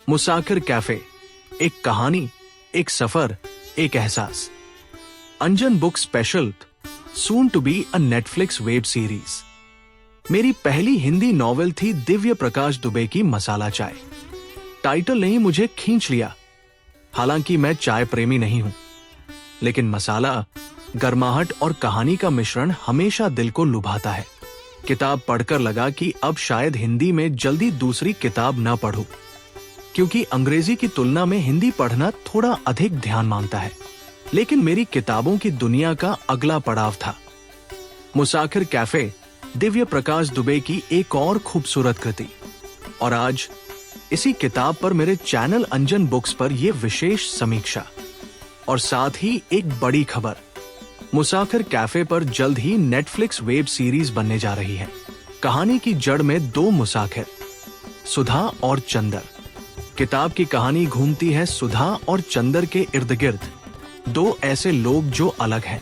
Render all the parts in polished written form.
मुसाखिर cafe, एक कहानी, एक सफर, एक एहसास। Anjan book special, soon to be a Netflix web series. मेरी पहली हिंदी नॉवेल थी दिव्य प्रकाश दुबे की मसाला चाय। टाइटल ने ही मुझे खींच लिया। हालांकि मैं चाय प्रेमी नहीं हूं, लेकिन मसाला, गर्माहट और कहानी का मिश्रण हमेशा दिल को लुभाता है। किताब पढ़कर लगा कि अब शायद हिंदी में जल्दी दूसरी किताब न पढूं, क्योंकि अंग्रेजी की तुलना में हिंदी पढ़ना थोड़ा अधिक ध्यान मांगता है। लेकिन मेरी किताबों की दुनिया का अगला पड़ाव था मुसाखिर कैफे, दिव्य प्रकाश दुबे की एक और खूबसूरत कृति। और आज इसी किताब पर मेरे चैनल अंजन बुक्स पर यह विशेष समीक्षा, और साथ ही एक बड़ी खबर। मुसाखिर कैफे पर जल्द ही नेटफ्लिक्स वेब सीरीज बनने जा रही है। कहानी की जड़ में दो मुसाखिर, सुधा और चंदर। किताब की कहानी घूमती है सुधा और चंदर के इर्द गिर्द। दो ऐसे लोग जो अलग हैं,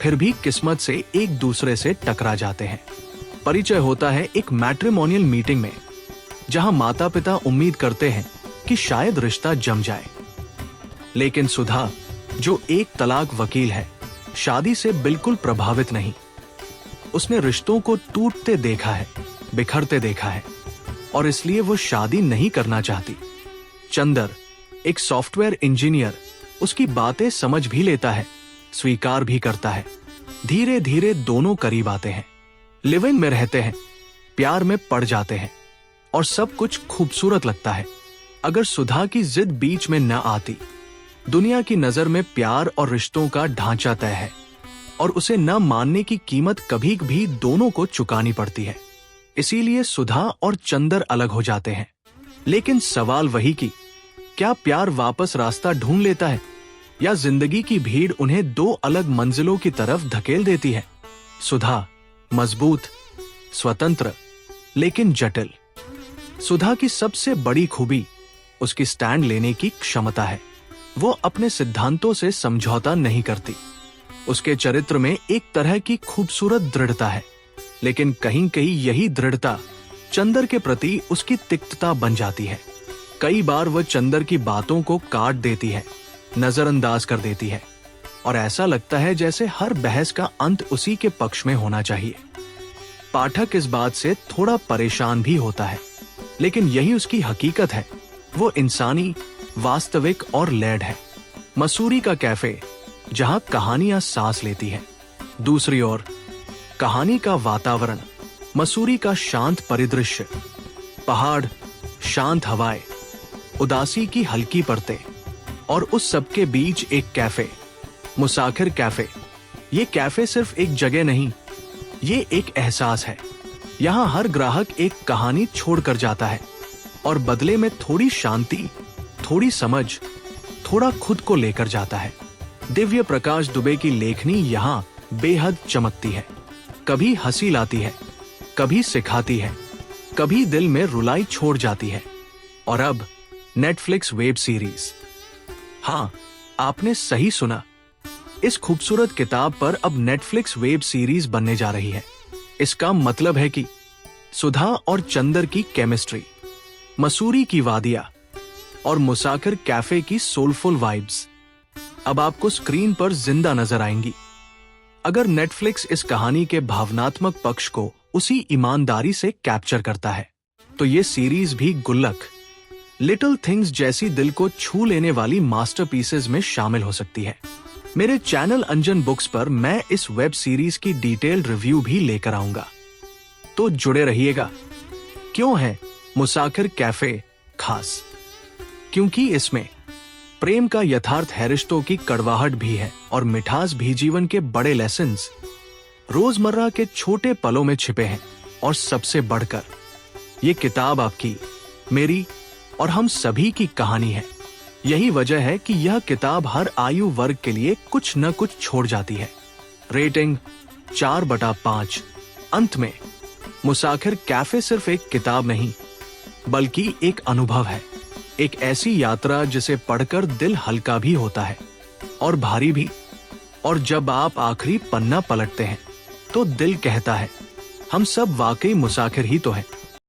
फिर भी किस्मत से एक दूसरे से टकरा जाते हैं। परिचय होता है एक मैट्रिमोनियल मीटिंग में, जहां माता पिता उम्मीद करते हैं कि शायद रिश्ता जम जाए। लेकिन सुधा, जो एक तलाक वकील है, शादी से बिल्कुल प्रभावित नहीं। उसने रिश्तों को टूटते देखा है, बिखरते देखा है, और इसलिए वो शादी नहीं करना चाहती। चंदर, एक सॉफ्टवेयर इंजीनियर, उसकी बातें समझ भी लेता है, स्वीकार भी करता है। धीरे धीरे दोनों करीब आते हैं, लिव इन में रहते हैं, प्यार में पड़ जाते हैं, और सब कुछ खूबसूरत लगता है। अगर सुधा की जिद बीच में न आती। दुनिया की नजर में प्यार और रिश्तों का ढांचा तय है, और उसे न मानने की कीमत कभी भी दोनों को चुकानी पड़ती है। इसीलिए सुधा और चंदर अलग हो जाते हैं। लेकिन सवाल वही कि क्या प्यार वापस रास्ता ढूंढ लेता है, या जिंदगी की भीड़ उन्हें दो अलग मंजिलों की तरफ धकेल देती है। सुधा मजबूत, स्वतंत्र, लेकिन जटिल। सुधा की सबसे बड़ी खूबी उसकी स्टैंड लेने की क्षमता है। वो अपने सिद्धांतों से समझौता नहीं करती। उसके चरित्र में एक तरह की खूबसूरत दृढ़ता है, लेकिन कहीं कहीं यही दृढ़ता चंदर के प्रति उसकी तिक्तता बन जाती है। कई बार वह चंदर की बातों को काट देती है, नजरअंदाज कर देती है, और ऐसा लगता है जैसे हर बहस का अंत उसी के पक्ष में होना चाहिए। पाठक इस बात से थोड़ा परेशान भी होता है, लेकिन यही उसकी हकीकत है। वो इंसानी, वास्तविक और लैड है। मसूरी का कैफे, जहां कहानियां सांस लेती हैं। दूसरी ओर कहानी का वातावरण, मसूरी का शांत परिदृश्य, पहाड़, शांत हवाएं, उदासी की हल्की परतें, और उस सब के बीच एक कैफे, मुसाखिर कैफे। ये कैफे सिर्फ एक जगह नहीं, ये एक एहसास है। यहाँ हर ग्राहक एक कहानी छोड़कर जाता है, और बदले में थोड़ी शांति, थोड़ी समझ, थोड़ा खुद को लेकर जाता है। दिव्य प्रकाश दुबे की लेखनी यहाँ बेहद चमकती है। कभी हंसी लाती है, कभी सिखाती है, कभी दिल में रुलाई छोड़ जाती है। और अब नेटफ्लिक्स वेब सीरीज। हाँ, आपने सही सुना। इस खूबसूरत किताब पर अब नेटफ्लिक्स वेब सीरीज बनने जा रही है। इसका मतलब है कि सुधा और चंदर की केमिस्ट्री, मसूरी की वादियां, और मुसाखिर कैफे की सोलफुल वाइब्स अब आपको स्क्रीन पर जिंदा नजर आएंगी। अगर नेटफ्लिक्स इस कहानी के भावनात्मक पक्ष को उसी ईमानदारी से कैप्चर करता है, तो ये सीरीज भी गुल्लक, लिटिल थिंग्स जैसी दिल को छू लेने वाली मास्टरपीसेस में शामिल हो सकती है। मेरे चैनल अंजन बुक्स पर मैं इस वेब सीरीज की डिटेल्ड रिव्यू भी लेकर आऊंगा, तो जुड़े रहिएगा। क्यों है मुसाखिर कैफे खास? क्योंकि इसमें प्रेम का यथार्थ है, रिश्तों की कड़वाहट भी है, और मिठास भी जीवन के बड़े लेसन्स रोजमर्रा के छोटे पलों में छिपे हैं। और सबसे बढ़कर ये किताब आपकी, मेरी और हम सभी की कहानी है। यही वजह है कि यह किताब हर आयु वर्ग के लिए कुछ न कुछ छोड़ जाती है। रेटिंग 4/5। अंत में मुसाखिर कैफे सिर्फ एक किताब नहीं, बल्कि एक अनुभव है। एक ऐसी यात्रा जिसे पढ़कर दिल हल्का भी होता है और भारी भी। और जब आप आखिरी पन्ना पलटते हैं, तो दिल कहता है, हम सब वाकई मुसाखिर ही तो हैं।